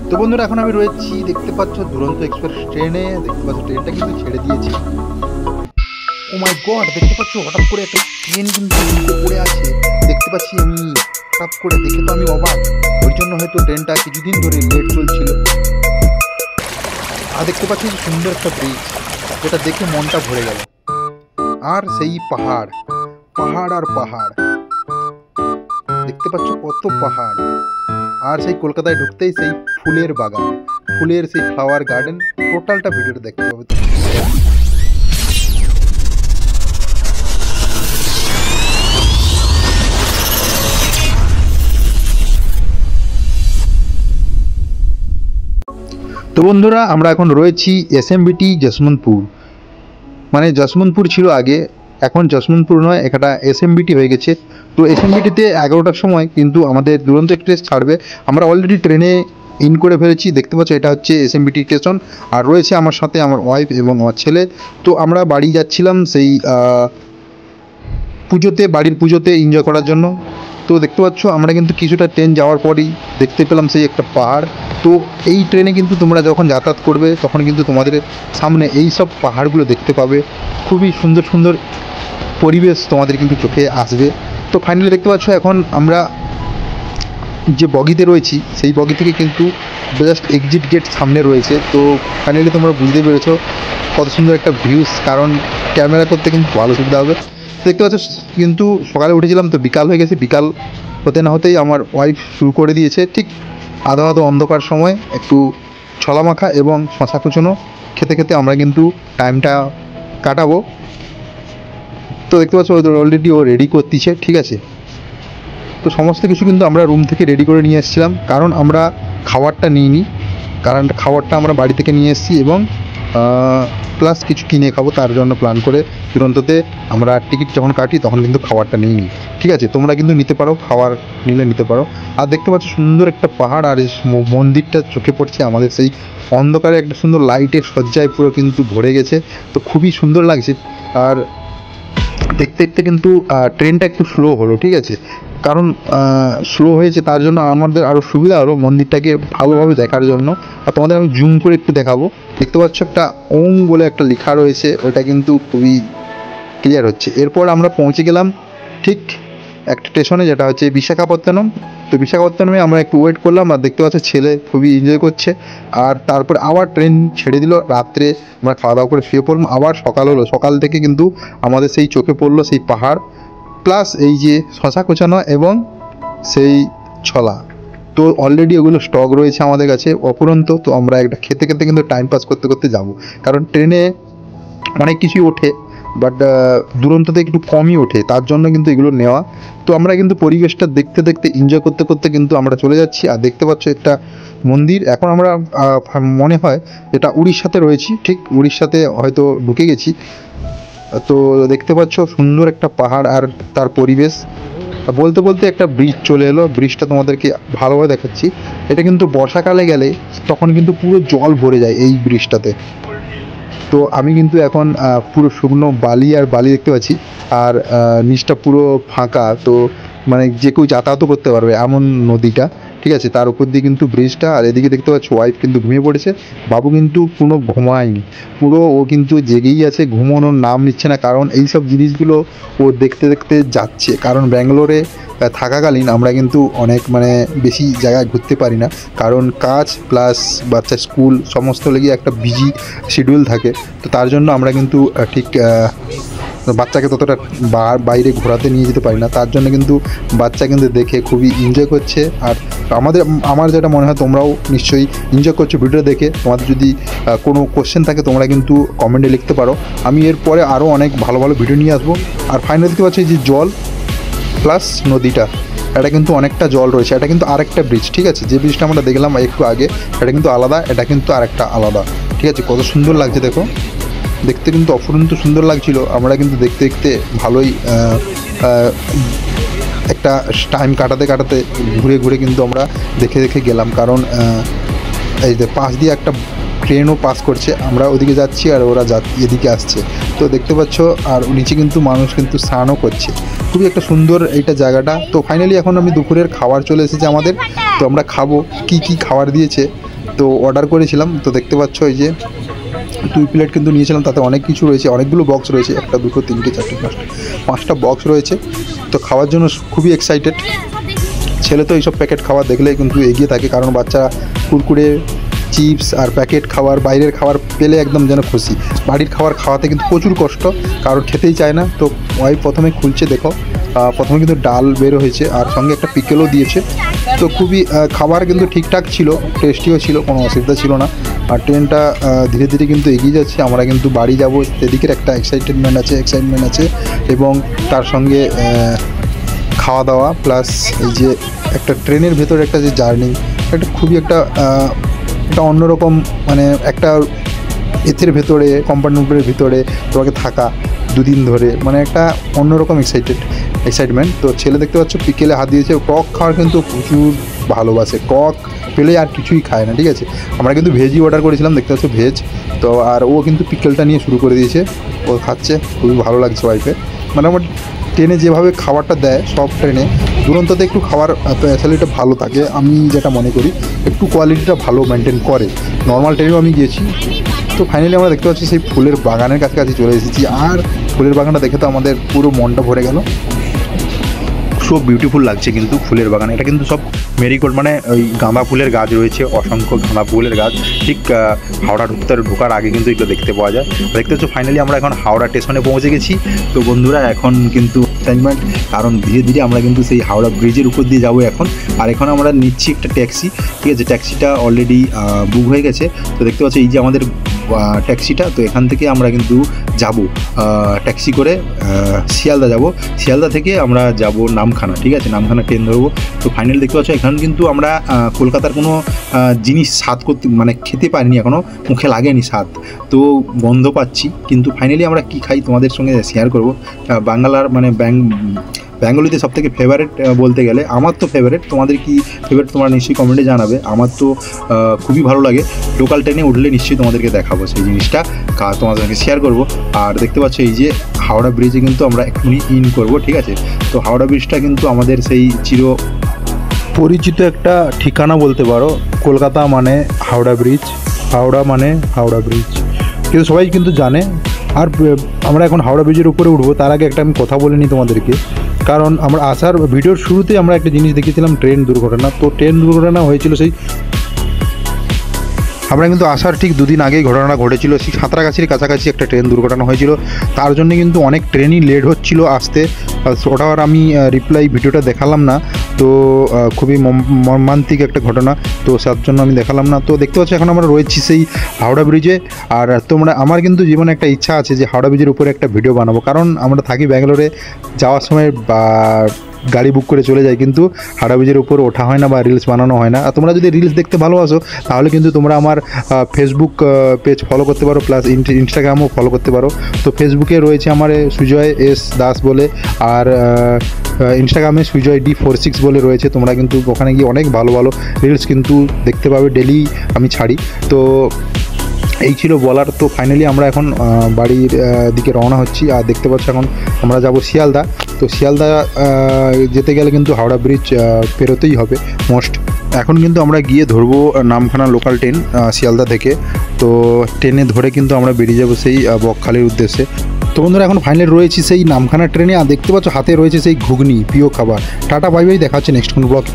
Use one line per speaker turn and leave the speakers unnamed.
তো বন্ধুরা এখন আমি রয়েছি, দেখতে পাচ্ছ দুরন্ত এক্সপ্রেস ট্রেনে। দেখতে পাচ্ছ ট্রেনটা কিন্তু ছেড়ে দিয়েছি। ও মাই গড, দেখতে পাচ্ছ হঠাৎ করে একটা ট্রেন কিন্তু উল্টে পড়ে আছে। দেখতে পাচ্ছি আমি, হঠাৎ করে দেখে তো আমি অবাক। ওই জন্য হয়তো ট্রেনটা কিছুদিন ধরে লেট চলছিল। আর দেখতে পাচ্ছি সুন্দর একটা ব্রিজ, যেটা দেখে মনটা ভরে গেল। আর সেই পাহাড়, পাহাড় আর পাহাড়, দেখতে পাচ্ছ কত পাহাড়। আর সেই কলকাতায় ঢুকতেই সেই ফুলের বাগান, ফুলের সেই ফ্লাওয়ার গার্ডেন, টোটালটা ভিডিওটা দেখতে হবে। তো বন্ধুরা আমরা এখন রয়েছি এসএমবিটি যশবন্তপুর। মানে যশবন্তপুর ছিল আগে, এখন যশবন্তপুর নয়, এটা এসএমবিটি হয়ে গেছে। তো এসএমবিটিতে 11টার সময় কিন্তু আমাদের দুরন্ত এক্সপ্রেস ছাড়বে। আমরা অলরেডি ট্রেনে ইন করে ফেলেছি। দেখতে পাচ্ছ এটা হচ্ছে এসএমবিটি স্টেশন। আর রয়েছে আমার সাথে আমার ওয়াইফ এবং আমার ছেলে। তো আমরা বাড়ি যাচ্ছিলাম সেই পুজোতে, বাড়ির পুজোতে এনজয় করার জন্য। তো দেখতে পাচ্ছ আমরা কিন্তু কিছুটা ট্রেন যাওয়ার পরই দেখতে পেলাম সেই একটা পাহাড়। তো এই ট্রেনে কিন্তু তোমরা যখন যাতায়াত করবে তখন কিন্তু তোমাদের সামনে এই সব পাহাড়গুলো দেখতে পাবে। খুবই সুন্দর সুন্দর পরিবেশ তোমাদের কিন্তু চোখে আসবে। তো ফাইনালি দেখতে পাচ্ছ এখন আমরা যে বগিতে রয়েছি সেই বগি থেকে কিন্তু জাস্ট এক্সিট গেট সামনে রয়েছে। তো ফাইনালি তোমরা বুঝতে পেরেছো কত সুন্দর একটা ভিউস, কারণ ক্যামেরা করতে কিন্তু ভালো সুবিধা হবে। দেখতে পাচ্ছ কিন্তু সকালে উঠেছিলাম তো বিকাল হয়ে গেছে। বিকাল হতে না হতেই আমার ওয়াইফ শুরু করে দিয়েছে ঠিক আধো আধো অন্ধকার সময় একটু ছলা মাখা এবং শশা কুচনো খেতে খেতে আমরা কিন্তু টাইমটা কাটাবো। তো দেখতে পাচ্ছ অলরেডি ও রেডি করতেছে, ঠিক আছে। তো সমস্ত কিছু কিন্তু আমরা রুম থেকে রেডি করে নিয়ে এসেছিলাম, কারণ আমরা খাবারটা নিইনি, কারণ খাবারটা আমরা বাড়ি থেকে নিয়ে এসেছি এবং প্লাস কিছু কিনে খাবো তার জন্য প্ল্যান করে দুরন্ততে আমরা টিকিট যখন কাটি তখন কিন্তু খাবারটা নিইনি, ঠিক আছে। তোমরা কিন্তু নিতে পারো, খাবার নিলে নিতে পারো। আর দেখতে পাচ্ছ সুন্দর একটা পাহাড়, আর মন্দিরটা চোখে পড়ছে আমাদের সেই অন্ধকারে একটা সুন্দর লাইটের সজ্জায় পুরো কিন্তু ভরে গেছে। তো খুবই সুন্দর লাগছে। আর দেখতে দেখতে কিন্তু ট্রেনটা একটু স্লো হলো, ঠিক আছে। কারণ স্লো হয়েছে তার জন্য আমাদের আরও সুবিধা হলো মন্দিরটাকে ভালোভাবে দেখার জন্য। আর তোমাদের আমি জুম করে একটু দেখাবো। দেখতে পাচ্ছ একটা ওম বলে একটা লেখা রয়েছে, ওটা কিন্তু খুবই ক্লিয়ার হচ্ছে। এরপর আমরা পৌঁছে গেলাম ঠিক একটা স্টেশনে, যেটা হচ্ছে বিশাখাপত্তনম। তো বিশাখাপত্তনমে আমরা একটু ওয়েট করলাম, আর দেখতে পাচ্ছ ছেলে খুবই এনজয় করছে। আর তারপর আবার ট্রেন ছেড়ে দিল, রাত্রে আমরা খাওয়া দাওয়া করে শুয়ে পড়লাম। আবার সকাল হলো, সকাল থেকে কিন্তু আমাদের সেই চোখে পড়লো সেই পাহাড় প্লাস এই যে শশা কোচানো এবং সেই ছলা। তো অলরেডি ওগুলো স্টক রয়েছে আমাদের কাছে অপুরন্ত। তো আমরা একটা খেতে খেতে কিন্তু টাইম পাস করতে করতে যাব, কারণ ট্রেনে অনেক কিছুই ওঠে বাট দুরন্ততে একটু কমই ওঠে, তার জন্য কিন্তু এগুলো নেওয়া। তো আমরা কিন্তু পরিবেশটা দেখতে দেখতে এনজয় করতে করতে কিন্তু আমরা চলে যাচ্ছি। আর দেখতে পাচ্ছ একটা মন্দির, এখন আমরা মনে হয় এটা উড়িষ্যাতে রয়েছি, ঠিক উড়িষ্যাতে হয়তো ঢুকে গেছি। তো দেখতে পাচ্ছ সুন্দর একটা পাহাড় আর তার পরিবেশ। বলতে বলতে একটা ব্রিজ চলে এলো, ব্রিজটা তোমাদেরকে ভালোভাবে দেখাচ্ছি। এটা কিন্তু বর্ষাকালে গেলে তখন কিন্তু পুরো জল ভরে যায় এই ব্রিজটাতে। তো আমি কিন্তু এখন পুরো শুকনো বালি আর বালি দেখতে পাচ্ছি, আর নিচটা পুরো ফাঁকা। তো মানে যে কেউ যাতায়াতও করতে পারবে এমন নদীটা, ঠিক আছে। তার উপর দিয়ে কিন্তু ব্রিজটা। আর এদিকে দেখতে পাচ্ছ ওয়াইফ কিন্তু ঘুমিয়ে পড়েছে, বাবু কিন্তু কোনো ঘুমায়নি, পুরো ও কিন্তু জেগেই আছে, ঘুমানোর নাম নিচ্ছে না। কারণ এই সব জিনিসগুলো ও দেখতে দেখতে যাচ্ছে, কারণ ব্যাঙ্গালোরে থাকাকালীন আমরা কিন্তু অনেক মানে বেশি জায়গায় ঘুরতে পারি না, কারণ কাজ প্লাস বাচ্চার স্কুল সমস্ত লেগে একটা বিজি শিডিউল থাকে। তো তার জন্য আমরা কিন্তু ঠিক বাচ্চাকে ততটা বাইরে ঘোরাতে নিয়ে যেতে পারি না। তার জন্য কিন্তু বাচ্চা কিন্তু দেখে খুবই এনজয় করছে। আর আমার যেটা মনে হয় তোমরাও নিশ্চয়ই এনজয় করছো ভিডিও দেখে। তোমাদের যদি কোনো কোশ্চেন থাকে তোমরা কিন্তু কমেন্টে লিখতে পারো, আমি এরপরে আরও অনেক ভালো ভালো ভিডিও নিয়ে আসবো। আর ফাইনালি দেখতে পাচ্ছি যে জল প্লাস নদীটা, এটা কিন্তু অনেকটা জল রয়েছে। এটা কিন্তু আরেকটা ব্রিজ, ঠিক আছে। যে ব্রিজটা আমরা দেখলাম একটু আগে এটা কিন্তু আলাদা, এটা কিন্তু আরেকটা আলাদা, ঠিক আছে। কত সুন্দর লাগছে দেখো, দেখতে কিন্তু অফুরন্ত সুন্দর লাগছিল। আমরা কিন্তু দেখতে দেখতে ভালোই একটা টাইম কাটাতে কাটাতে ঘুরে ঘুরে কিন্তু আমরা দেখে দেখে গেলাম, কারণ এই যে পাশ দিয়ে একটা ট্রেনও পাস করছে, আমরা ওদিকে যাচ্ছি আর ওরা এদিকে আসছে। তো দেখতে পাচ্ছ আর নিচে কিন্তু মানুষ কিন্তু স্নানও করছে। খুবই একটা সুন্দর এইটা জায়গাটা। তো ফাইনালি এখন আমি দুপুরের খাবার চলে এসেছে আমাদের, তো আমরা খাবো। কি কি খাবার দিয়েছে তো অর্ডার করেছিলাম, তো দেখতে পাচ্ছ এই যে 2 প্লেট কিন্তু নিয়েছিলাম, তাতে অনেক কিছু রয়েছে, অনেকগুলো বক্স রয়েছে, 1 2 3 4 5টা বক্স রয়েছে। তো খাওয়ার জন্য খুবই এক্সাইটেড। ছেলে তো এইসব প্যাকেট খাবার দেখলেই কিন্তু এগিয়ে থাকে, কারণ বাচ্চারা কুরকুরে, চিপস আর প্যাকেট খাবার, বাইরের খাবার পেলে একদম যেন খুশি। বাড়ির খাবার খাওয়াতে কিন্তু প্রচুর কষ্ট, কারণ খেতেই চায় না। তো ওই প্রথমে খুলছে, দেখো প্রথমে কিন্তু ডাল বের হয়েছে আর সঙ্গে একটা পিকেলও দিয়েছে। তো খুবই খাবার কিন্তু ঠিকঠাক ছিল, টেস্টিও ছিল, কোনো অসুবিধা ছিল না। আর ট্রেনটা ধীরে ধীরে কিন্তু এগিয়ে যাচ্ছে, আমরা কিন্তু বাড়ি যাব, সেদিকের একটা এক্সাইটমেন্ট আছে এবং তার সঙ্গে খাওয়া দাওয়া প্লাস এই যে একটা ট্রেনের ভেতরে একটা যে জার্নি, একটা খুবই একটা অন্যরকম, মানে একটা এর ভেতরে কম্পার্টমেন্টের ভিতরে তোমাকে থাকা 2 দিন ধরে, মানে একটা অন্যরকম এক্সাইটমেন্ট। তো ছেলে দেখতে পাচ্ছ পিকেলে হাত দিয়েছে। টক খাওয়ার কিন্তু প্রচুর ভালোবাসে, টক পেলে আর কিছুই খায় না, ঠিক আছে। আমরা কিন্তু ভেজই অর্ডার করেছিলাম, দেখতে পাচ্ছ ভেজ। তো আর ও কিন্তু পিকেলটা নিয়ে শুরু করে দিয়েছে, ও খাচ্ছে, খুবই ভালো লাগছে ওয়াইফে। মোটামুটি ট্রেনে যেভাবে খাবারটা দেয়, সব ট্রেনে দুরন্ততে একটু খাবার ফ্যাসিলিটিটা ভালো থাকে, আমি যেটা মনে করি একটু কোয়ালিটিটা ভালো মেনটেন করে। নর্মাল ট্রেনেও আমি গিয়েছি। তো ফাইনালি আমরা দেখতে পাচ্ছি সেই ফুলের বাগানের কাছাকাছি চলে এসেছি, আর ফুলের বাগানটা দেখে তো আমাদের পুরো মনটা ভরে গেল। সব বিউটিফুল লাগছে কিন্তু ফুলের বাগান। এটা কিন্তু সব মেরিগোল্ড, মানে ওই গাঁদা ফুলের গাছ রয়েছে, অসংখ্য গাঁদা ফুলের গাছ, ঠিক হাওড়া ঢোকার আগে কিন্তু এগুলো দেখতে পাওয়া যায়। দেখতে পাচ্ছ ফাইনালি আমরা এখন হাওড়া স্টেশনে পৌঁছে গেছি। তো বন্ধুরা এখন কিন্তু এক্সাইটমেন্ট, কারণ ধীরে ধীরে আমরা কিন্তু সেই হাওড়া ব্রিজের উপর দিয়ে যাবো এখন। আর এখন আমরা নিচ্ছি একটা ট্যাক্সি, ঠিক আছে। ট্যাক্সিটা অলরেডি বুক হয়ে গেছে। তো দেখতে পাচ্ছি এই যে আমাদের ট্যাক্সিটা, তো এখান থেকে আমরা কিন্তু যাব ট্যাক্সি করে শিয়ালদা যাব। শিয়ালদা থেকে আমরা যাব নামখানা, ঠিক আছে, নামখানা ট্রেন ধরবো। তো ফাইনাল দেখতে পাচ্ছ এখানে কিন্তু আমরা কলকাতার কোনো জিনিস স্বাদ করতে, মানে খেতে পারিনি এখনও, মুখে লাগেনি স্বাদ, তো গন্ধ পাচ্ছি। কিন্তু ফাইনালি আমরা কি খাই তোমাদের সঙ্গে শেয়ার করবো। বাংলার মানে বেঙ্গলিতে সবথেকে ফেভারিট বলতে গেলে আমার তো ফেভারিট, তোমাদের কি ফেভারিট তোমরা নিশ্চয়ই কমেন্টে জানাবে। আমার তো খুবই ভালো লাগে, লোকাল ট্রেনে উঠলে নিশ্চয়ই তোমাদেরকে দেখাবো সেই জিনিসটা, তোমাদের সঙ্গে শেয়ার করব। আর দেখতে পাচ্ছ এই যে হাওড়া ব্রিজে কিন্তু আমরা এক্ষুনি ইন করব, ঠিক আছে। তো হাওড়া ব্রিজটা কিন্তু আমাদের সেই চির পরিচিত একটা ঠিকানা বলতে পারো, কলকাতা মানে হাওড়া ব্রিজ, হাওড়া মানে হাওড়া ব্রিজ, কিন্তু সবাই কিন্তু জানে। আর আমরা এখন হাওড়া ব্রিজের উপরে উঠবো, তার আগে একটা আমি কথা বলে নিই তোমাদেরকে, কারণ আমরা আসার ভিডিওর শুরুতেই আমরা একটা জিনিস দেখেছিলাম, ট্রেন দুর্ঘটনা। তো ট্রেন দুর্ঘটনা হয়েছিল সেই, আমরা কিন্তু আসার ঠিক 2 দিন আগেই ঘটনাটা ঘটেছিল, সেই সাঁতরাগাছির কাছাকাছি একটা ট্রেন দুর্ঘটনা হয়েছিল। তার জন্য কিন্তু অনেক ট্রেনই লেট হচ্ছিল আসতে, ওটা আর আমি রিপ্লাই ভিডিওটা দেখালাম না। তো খুবই মর্মান্তিক একটা ঘটনা, তো তার জন্য আমি দেখালাম না। তো দেখতে পাচ্ছি এখন আমরা রয়েছি সেই হাওড়া ব্রিজে। আর আমার কিন্তু জীবনে একটা ইচ্ছা আছে যে হাওড়া ব্রিজের উপরে একটা ভিডিও বানাবো, কারণ আমরা থাকি ব্যাঙ্গালোরে, যাওয়ার সময় গাড়ি বুক করে চলে যায়, কিন্তু হাওড়া ব্রিজের উপর ওঠা হয় না বা রিলস বানানো হয় না। আর তোমরা যদি রিলস দেখতে ভালোবাসো তাহলে কিন্তু তোমরা আমার ফেসবুক পেজ ফলো করতে পারো, প্লাস ইনস্টাগ্রামও ফলো করতে পারো। তো ফেসবুকে রয়েছে আমার সুজয় এস দাস বলে, আর ইনস্টাগ্রামে সুজয় D46 বলে রয়েছে। তোমরা কিন্তু ওখানে গিয়ে অনেক ভালো ভালো রিলস কিন্তু দেখতে পাবে, ডেলি আমি ছাড়ি। তো এই ছিল বলার। তো ফাইনালি আমরা এখন বাড়ির দিকে রওনা হচ্ছি, আর দেখতে পাচ্ছি এখন আমরা যাব শিয়ালদা। তো শিয়ালদা যেতে গেলে কিন্তু হাওড়া ব্রিজ পেরোতেই হবে মোস্ট। এখন কিন্তু আমরা গিয়ে ধরবো নামখানা লোকাল ট্রেন শিয়ালদা থেকে। তো ট্রেনে ধরে কিন্তু আমরা বেরিয়ে যাবো সেই বকখালির উদ্দেশ্যে। তো বন্ধুরা এখন ফাইনালি রয়েছি সেই নামখানা ট্রেনে, আর দেখতে পাচ্ছ হাতে রয়েছে সেই ঘুগনি, প্রিয় খাবার। টাটা বাই বাই, দেখা হচ্ছে নেক্সট কোন ব্লগ।